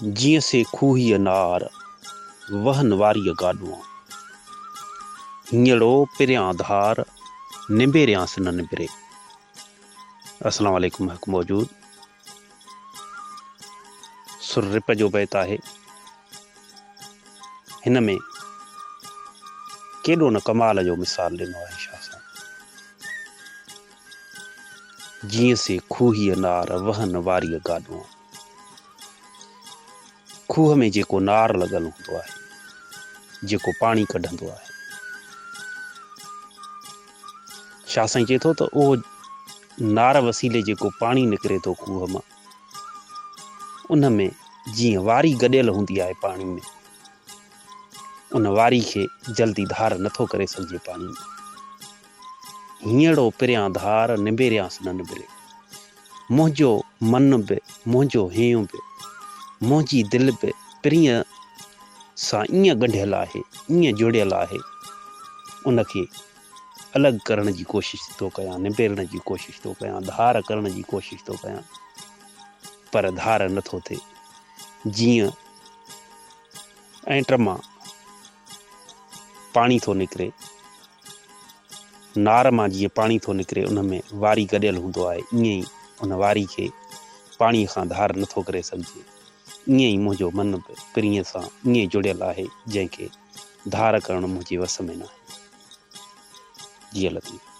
जीअं से खूही नार वहन वारी गाॾुआं, हींअड़ो पिरियां धार निबेरियांसि न निबिरे। अस्सलाम वालेकुम हक़ मौजूद। सुर रिप जो बैत आहे। हिन में केॾो न कमाल जो मिसाल ॾिनो आहे शाह साहब। जीअं से खूही नार वहन वारी गाॾुआं, खूह में जेको नार लॻल हूंदो आहे, जेको पाणी कढंदो आहे, शाह साईं चए थो त उहो नार वसीले जेको पाणी निकिरे थो खूह मां, उन में जीअं वारी गॾियल हूंदी आहे पाणी में, उन वारी खे जल्दी धार नथो करे सघिजे पाणी में। हींअड़ो पिरियां धार निबेरियांसि न निबिरे। मुंहिंजो मन बि, मुंहिंजो हियूं बि, मुंहिंजी दिलि बि पिरीअ सां ईअं ॻंढियल आहे, ईअं जुड़ियल आहे, उनखे अलॻि करण जी कोशिशि थो कयां, निबेरण जी कोशिशि थो कयां, धार करण जी कोशिशि थो कयां, पर धार नथो थिए। जीअं ऐंट मां पाणी थो निकिरे, नार मां जीअं पाणी थो निकिरे, उन में वारी गॾियल हूंदो आहे, ईअं ई उन वारी खे पाणीअ खां धार नथो करे सघिजे। ईअं ई मुंहिंजो मन बि पिरीअ सां ईअं जुड़ियल आहे, जंहिंखे धार करणु मुंहिंजे वस में न आहे। जी लतीफ़।